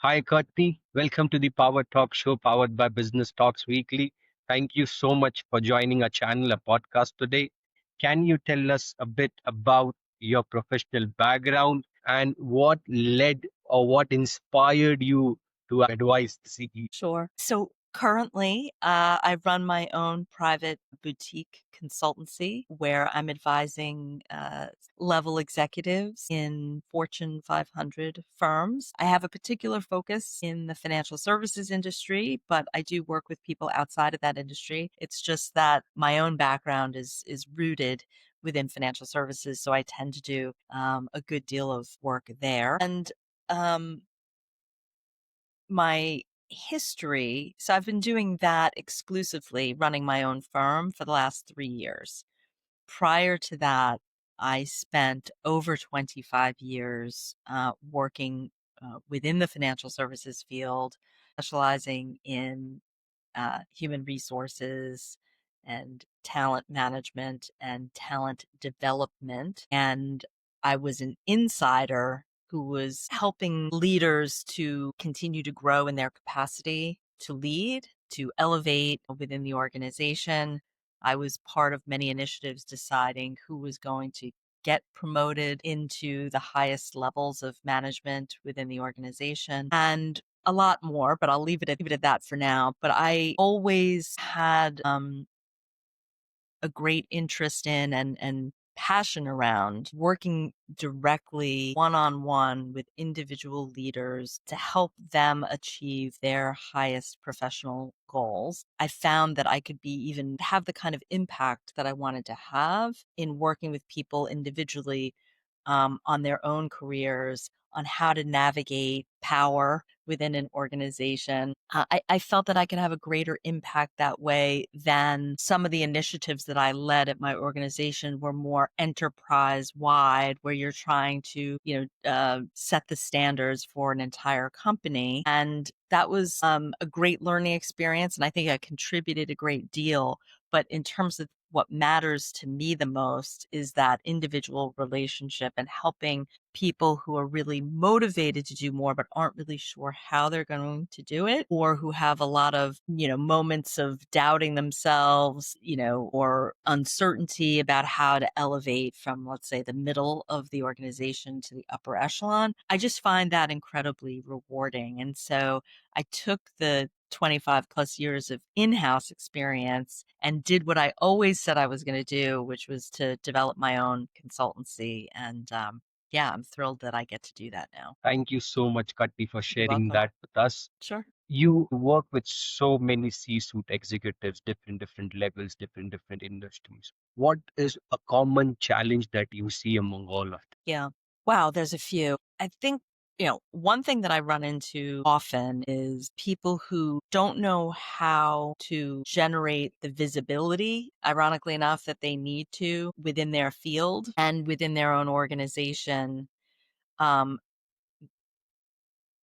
Hi, Courtney. Welcome to the Power Talk Show powered by Business Talks Weekly. Thank you so much for joining our channel, a podcast today. Can you tell us a bit about your professional background and what led or what inspired you to advise the CEO? Sure. So currently, I run my own private boutique consultancy where I'm advising level executives in Fortune 500 firms. I have a particular focus in the financial services industry, but I do work with people outside of that industry. It's just that my own background is rooted within financial services, so I tend to do a good deal of work there. And um, my history, so I've been doing that exclusively, running my own firm for the last 3 years. Prior to that, I spent over 25 years working within the financial services field, specializing in human resources and talent management and talent development. And I was an insider who was helping leaders to continue to grow in their capacity to lead, to elevate within the organization. I was part of many initiatives deciding who was going to get promoted into the highest levels of management within the organization. And a lot more, but I'll leave it at that for now. But I always had a great interest in and passion around working directly one-on-one with individual leaders to help them achieve their highest professional goals. I found that I could be even have the kind of impact that I wanted to have in working with people individually on their own careers, on how to navigate power within an organization. I felt that I could have a greater impact that way than some of the initiatives that I led at my organization were more enterprise wide, where you're trying to, set the standards for an entire company. And that was a great learning experience. And I think I contributed a great deal. But in terms of what matters to me the most is that individual relationship and helping people who are really motivated to do more but aren't really sure how they're going to do it, or who have a lot of, moments of doubting themselves, or uncertainty about how to elevate from, let's say, the middle of the organization to the upper echelon. I just find that incredibly rewarding. And so I took the 25 plus years of in-house experience and did what I always said I was going to do, which was to develop my own consultancy. And yeah, I'm thrilled that I get to do that now. Thank you so much, Courtney, for You're sharing welcome. that with us. Sure. You work with so many C-suite executives, different levels, different industries. What is a common challenge that you see among all of them? Yeah. Wow, there's a few. I think, one thing that I run into often is people who don't know how to generate the visibility, ironically enough, that they need to within their field and within their own organization. Um,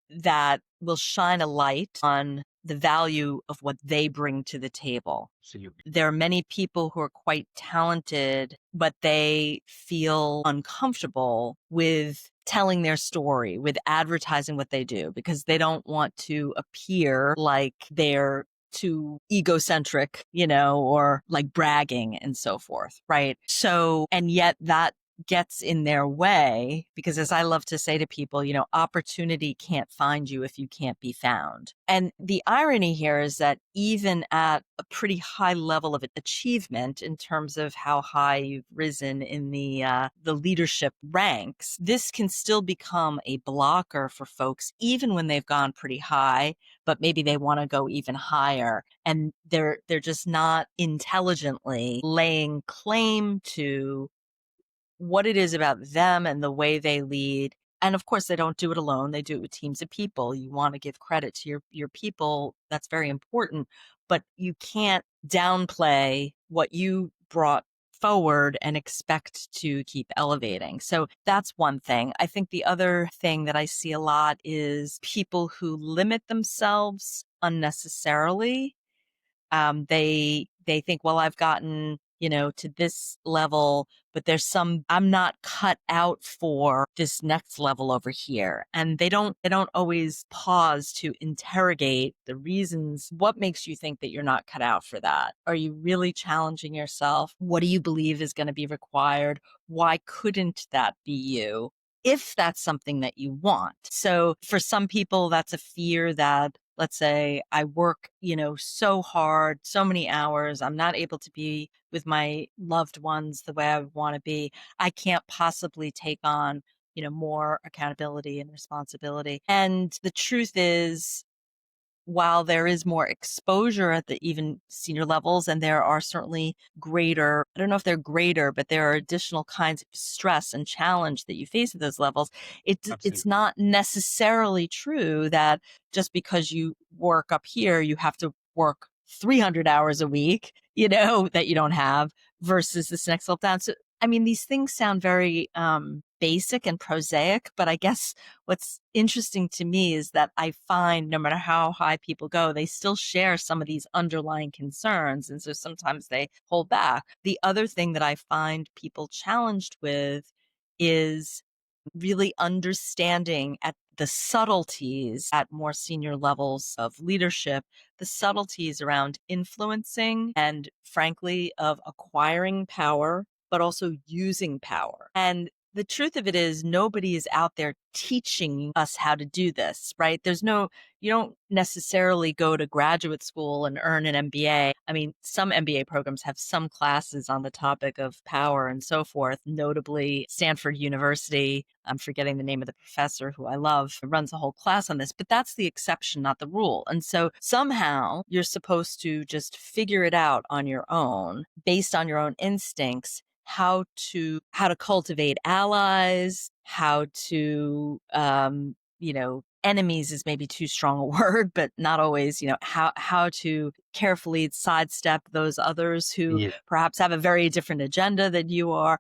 that will shine a light on the value of what they bring to the table. Absolutely. There are many people who are quite talented, but they feel uncomfortable with telling their story, with advertising what they do, because they don't want to appear like they're too egocentric, or like bragging and so forth. Right. So, and yet that gets in their way because, as I love to say to people, opportunity can't find you if you can't be found. And the irony here is that even at a pretty high level of achievement in terms of how high you've risen in the leadership ranks, this can still become a blocker for folks, even when they've gone pretty high, but maybe they want to go even higher. And they're just not intelligently laying claim to what it is about them and the way they lead. And of course, they don't do it alone. They do it with teams of people. You want to give credit to your people. That's very important, but you can't downplay what you brought forward and expect to keep elevating. So that's one thing. I think the other thing that I see a lot is people who limit themselves unnecessarily. They think, well, I've gotten to this level, but I'm not cut out for this next level over here. And they don't always pause to interrogate the reasons. What makes you think that you're not cut out for that? Are you really challenging yourself? What do you believe is going to be required? Why couldn't that be you? If that's something that you want. So for some people, that's a fear that, let's say I work, so hard, so many hours, I'm not able to be with my loved ones the way I would want to be. I can't possibly take on, more accountability and responsibility. And the truth is, while there is more exposure at the even senior levels, and there are certainly greater, I don't know if they're greater, but there are additional kinds of stress and challenge that you face at those levels. It's Absolutely. not necessarily true that just because you work up here, you have to work 300 hours a week, that you don't have versus this next level down. So, I mean, these things sound very basic and prosaic, but I guess what's interesting to me is that I find no matter how high people go, they still share some of these underlying concerns. And so sometimes they hold back. The other thing that I find people challenged with is really understanding at the subtleties at more senior levels of leadership, the subtleties around influencing and, frankly, of acquiring power, but also using power. And the truth of it is, nobody is out there teaching us how to do this, right? You don't necessarily go to graduate school and earn an MBA. I mean, some MBA programs have some classes on the topic of power and so forth, notably Stanford University. I'm forgetting the name of the professor who I love, who runs a whole class on this, but that's the exception, not the rule. And so somehow you're supposed to just figure it out on your own based on your own instincts, how to cultivate allies, how to enemies is maybe too strong a word, but not always, how to carefully sidestep those others who Yeah. perhaps have a very different agenda than you are,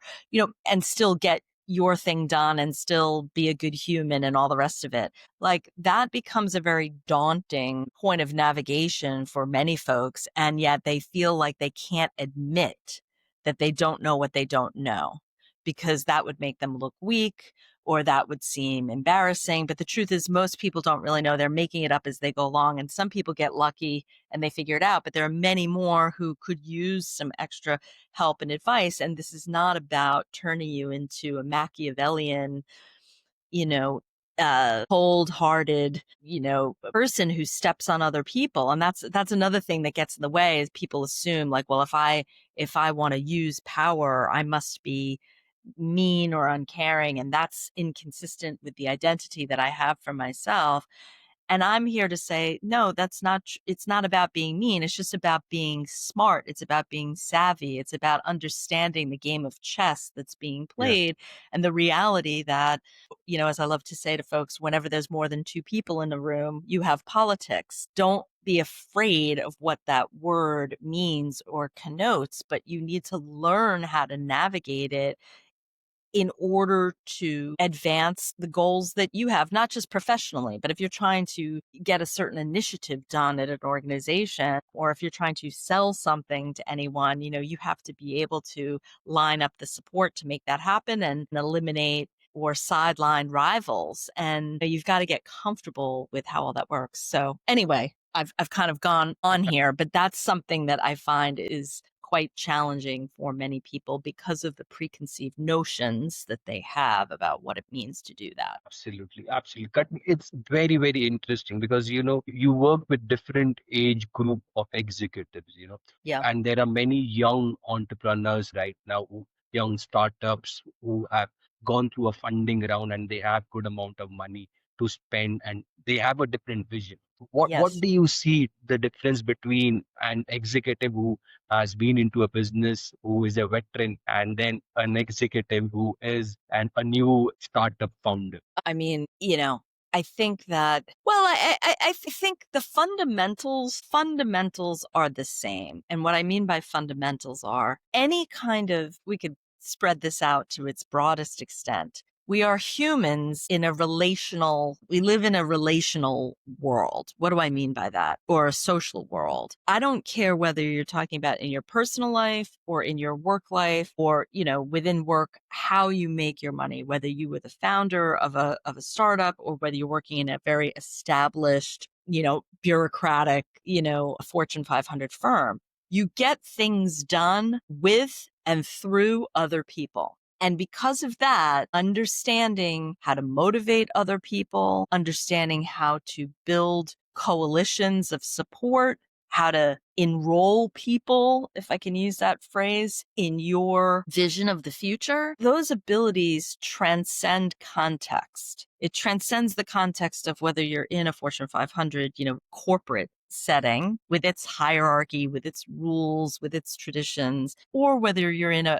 and still get your thing done and still be a good human and all the rest of it. Like that becomes a very daunting point of navigation for many folks. And yet they feel like they can't admit that they don't know what they don't know, because that would make them look weak or that would seem embarrassing. But the truth is, most people don't really know. They're making it up as they go along. And some people get lucky and they figure it out. But there are many more who could use some extra help and advice. And this is not about turning you into a Machiavellian, you know, cold-hearted, person who steps on other people. And that's another thing that gets in the way, is people assume like, well, if I want to use power, I must be mean or uncaring, and that's inconsistent with the identity that I have for myself. And I'm here to say, no, that's not, it's not about being mean. It's just about being smart. It's about being savvy. It's about understanding the game of chess that's being Yeah. played, and the reality that, as I love to say to folks, whenever there's more than two people in the room, you have politics. Don't be afraid of what that word means or connotes, but you need to learn how to navigate it in order to advance the goals that you have, not just professionally, but if you're trying to get a certain initiative done at an organization, or if you're trying to sell something to anyone, you have to be able to line up the support to make that happen and eliminate or sideline rivals. And you've got to get comfortable with how all that works. So anyway, I've kind of gone on here, but that's something that I find is quite challenging for many people because of the preconceived notions that they have about what it means to do that. Absolutely, absolutely. It's very, very interesting because you work with different age group of executives, Yeah. and there are many young entrepreneurs right now, young startups who have gone through a funding round and they have good amount of money to spend and they have a different vision. What Yes. do you see the difference between an executive who has been into a business, who is a veteran, and then an executive who is a new startup founder? I mean, I think that, well, I think the fundamentals are the same. And what I mean by fundamentals are any kind of, we could spread this out to its broadest extent. We are humans in a relational, we live in a relational world. What do I mean by that? Or a social world. I don't care whether you're talking about in your personal life or in your work life or, within work, how you make your money, whether you were the founder of a startup or whether you're working in a very established, bureaucratic, a Fortune 500 firm. You get things done with and through other people. And because of that, understanding how to motivate other people, understanding how to build coalitions of support, how to enroll people, if I can use that phrase, in your vision of the future, those abilities transcend context. It transcends the context of whether you're in a Fortune 500, corporate setting with its hierarchy, with its rules, with its traditions, or whether you're in a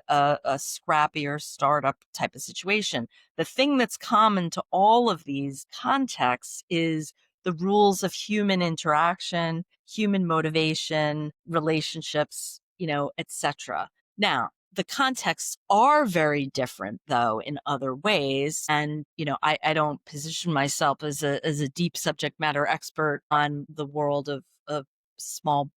scrappier startup type of situation. The thing that's common to all of these contexts is the rules of human interaction, human motivation, relationships, etc. Now, the contexts are very different though in other ways. And, I don't position myself as a deep subject matter expert on the world of small,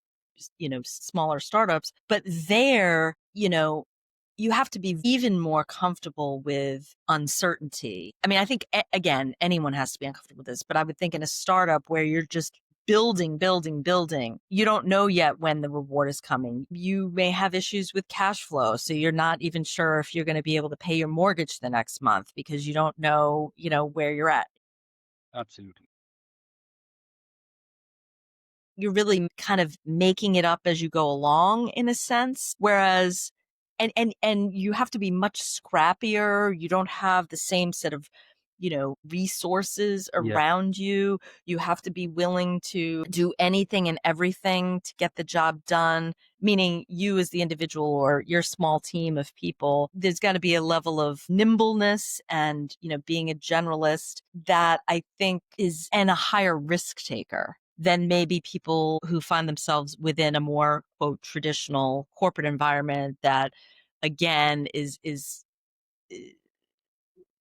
smaller startups, but there, you have to be even more comfortable with uncertainty. I mean, I think, again, anyone has to be uncomfortable with this, but I would think in a startup where you're just building, building, building, you don't know yet when the reward is coming. You may have issues with cash flow. So you're not even sure if you're going to be able to pay your mortgage the next month because you don't know, where you're at. Absolutely. You're really kind of making it up as you go along in a sense. Whereas, and you have to be much scrappier. You don't have the same set of, resources Yeah, around you. You have to be willing to do anything and everything to get the job done, meaning you as the individual or your small team of people. There's got to be a level of nimbleness and, being a generalist that I think is, and a higher risk taker than maybe people who find themselves within a more, quote, traditional corporate environment that, again, is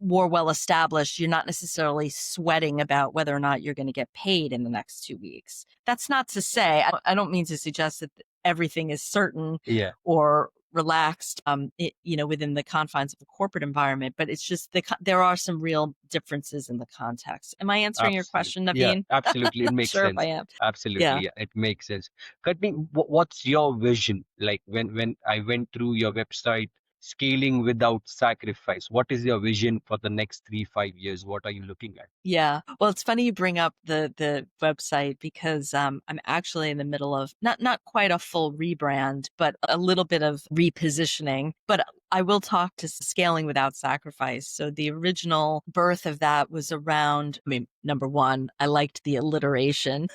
more well established. You're not necessarily sweating about whether or not you're going to get paid in the next 2 weeks. That's not to say, I don't mean to suggest that everything is certain yeah, or relaxed, within the confines of a corporate environment, but it's just there are some real differences in the context. Am I answering your absolutely. question, Yeah, Naveen? absolutely. It Not makes sure if I sense. am. Yeah. Absolutely, yeah, it makes sense. Courtney, what's your vision? Like when I went through your website, scaling without sacrifice. What is your vision for the next 3, 5 years? What are you looking at? Yeah. Well, it's funny you bring up the website because I'm actually in the middle of not quite a full rebrand, but a little bit of repositioning. But I will talk to scaling without sacrifice. So the original birth of that was around, I mean, number one, I liked the alliteration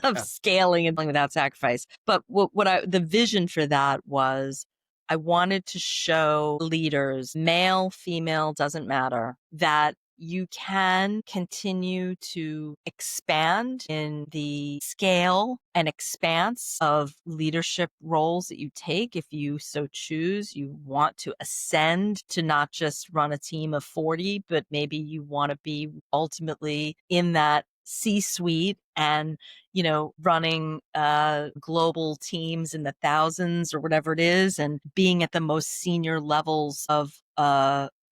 of scaling and without sacrifice. But the vision for that was I wanted to show leaders, male, female, doesn't matter, that you can continue to expand in the scale and expanse of leadership roles that you take if you so choose. You want to ascend to not just run a team of 40, but maybe you want to be ultimately in that C-suite and running global teams in the thousands or whatever it is, and being at the most senior levels of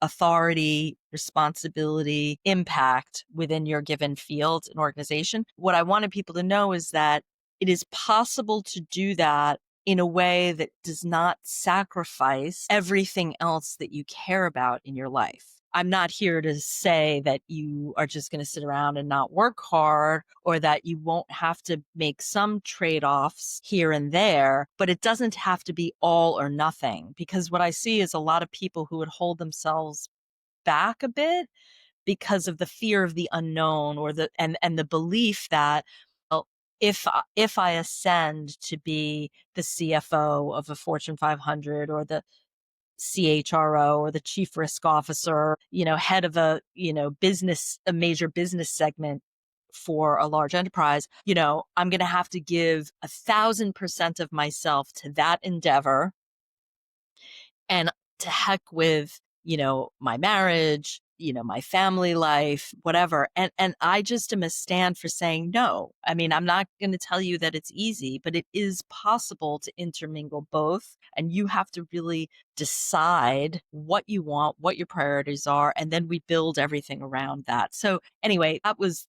authority, responsibility, impact within your given field and organization. What I wanted people to know is that it is possible to do that in a way that does not sacrifice everything else that you care about in your life. I'm not here to say that you are just going to sit around and not work hard or that you won't have to make some trade-offs here and there, but it doesn't have to be all or nothing. Because what I see is a lot of people who would hold themselves back a bit because of the fear of the unknown or and the belief that, well, if I ascend to be the CFO of a Fortune 500 or the CHRO or the chief risk officer, head of a, a major business segment for a large enterprise, I'm going to have to give 1,000% of myself to that endeavor and to heck with, my marriage, my family life, whatever. And I just am a stand for saying no. I mean, I'm not going to tell you that it's easy, but it is possible to intermingle both. And you have to really decide what you want, what your priorities are, and then we build everything around that. So anyway, that was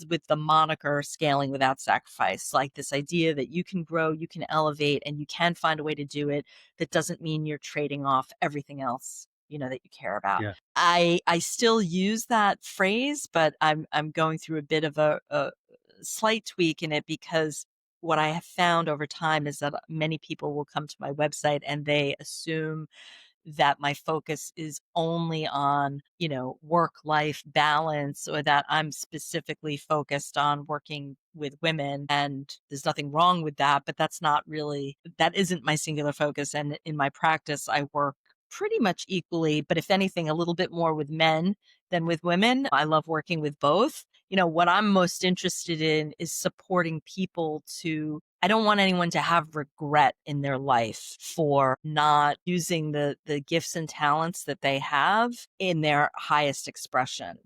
with the moniker scaling without sacrifice, like this idea that you can grow, you can elevate, and you can find a way to do it. That doesn't mean you're trading off everything else, that you care about. Yeah. I still use that phrase, but I'm going through a bit of a slight tweak in it, because what I have found over time is that many people will come to my website and they assume that my focus is only on, work-life balance, or that I'm specifically focused on working with women. And there's nothing wrong with that, but that isn't my singular focus. And in my practice, I work pretty much equally, but if anything, a little bit more with men than with women. I love working with both. What I'm most interested in is supporting people I don't want anyone to have regret in their life for not using the gifts and talents that they have in their highest expression.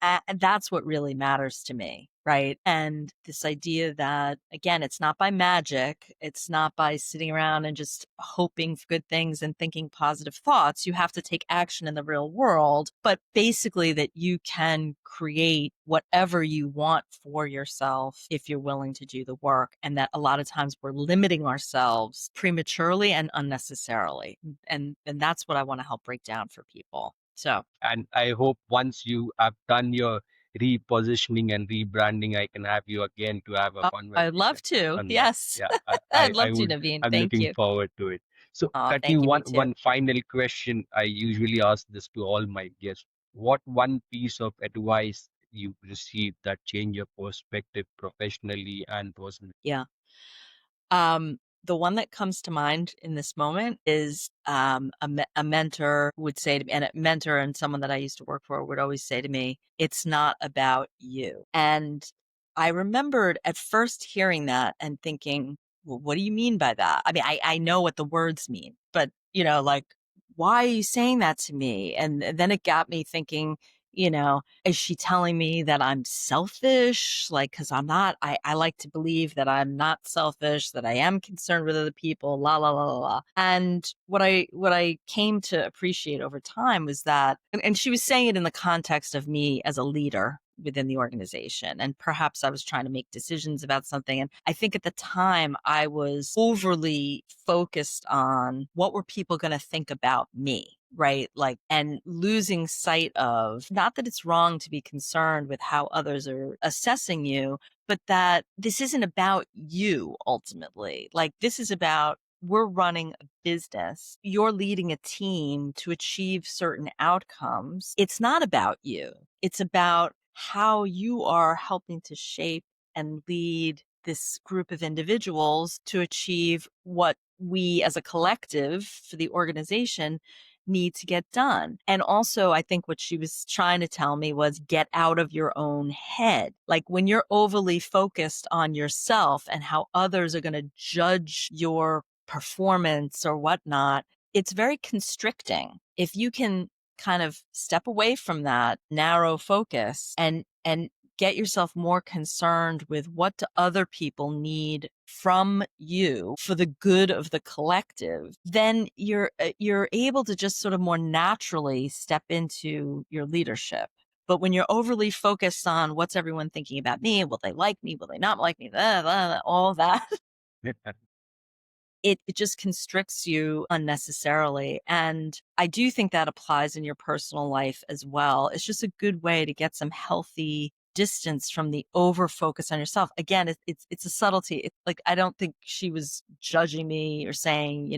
And that's what really matters to me, right? And this idea that, again, it's not by magic. It's not by sitting around and just hoping for good things and thinking positive thoughts. You have to take action in the real world, but basically that you can create whatever you want for yourself if you're willing to do the work. And that a lot of times we're limiting ourselves prematurely and unnecessarily. And that's what I want to help break down for people. So And I hope once you have done your repositioning and rebranding, I can have you again to have a I'd love conversation to. on that. Yes. Yeah, I'd I love to, would. Navin. I'm Thank looking you. forward to it. So, Oh, Katni, thank you. Me too. one final question. I usually ask this to all my guests. What one piece of advice you received that changed your perspective professionally and personally? Yeah. The one that comes to mind in this moment is a mentor would say to me, and a mentor and someone that I used to work for would always say to me, "It's not about you." And I remembered at first hearing that and thinking, "Well, what do you mean by that?" I mean, I know what the words mean, but like, why are you saying that to me? And then it got me thinking, is she telling me that I'm selfish? Like, because I'm not, I like to believe that I'm not selfish, that I am concerned with other people, la, la, la, la, la. And what I came to appreciate over time was that, and she was saying it in the context of me as a leader within the organization. And perhaps I was trying to make decisions about something. And I think at the time I was overly focused on what were people going to think about me, right? Like, and losing sight of, not that it's wrong to be concerned with how others are assessing you, but that this isn't about you ultimately. Like, this is about, we're running a business. You're leading a team to achieve certain outcomes. It's not about you. It's about how you are helping to shape and lead this group of individuals to achieve what we as a collective for the organization need to get done. And also, I think what she was trying to tell me was, get out of your own head. Like, when you're overly focused on yourself and how others are going to judge your performance or whatnot, it's very constricting. If you can kind of step away from that narrow focus and get yourself more concerned with, what do other people need from you for the good of the collective, then you're able to just sort of more naturally step into your leadership. But when you're overly focused on, what's everyone thinking about me? Will they like me? Will they not like me? Blah, blah, blah, all that. It just constricts you unnecessarily. And I do think that applies in your personal life as well. It's just a good way to get some healthy distance from the over focus on yourself. Again, it's a subtlety. It's like, I don't think she was judging me or saying,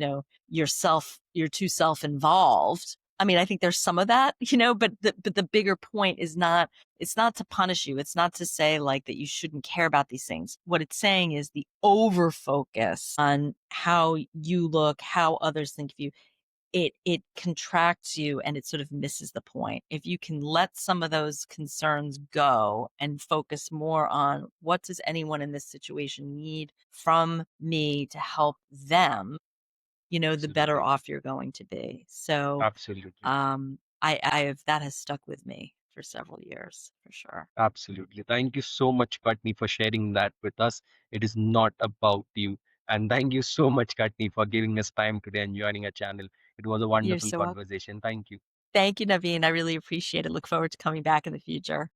you're too self-involved. I mean, I think there's some of that, but the bigger point is not, it's not to punish you. It's not to say like that you shouldn't care about these things. What it's saying is the over focus on how you look, how others think of you. It contracts you and it sort of misses the point. If you can let some of those concerns go and focus more on, what does anyone in this situation need from me to help them, the better Absolutely. off you're going to be. So Absolutely. um, I have that has stuck with me for several years for sure. Absolutely. Thank you so much, Courtney, for sharing that with us. It is not about you. And thank you so much, Courtney, for giving us time today and joining our channel. It was a You're wonderful so welcome. conversation. Thank you. Thank you, Naveen. I really appreciate it. Look forward to coming back in the future.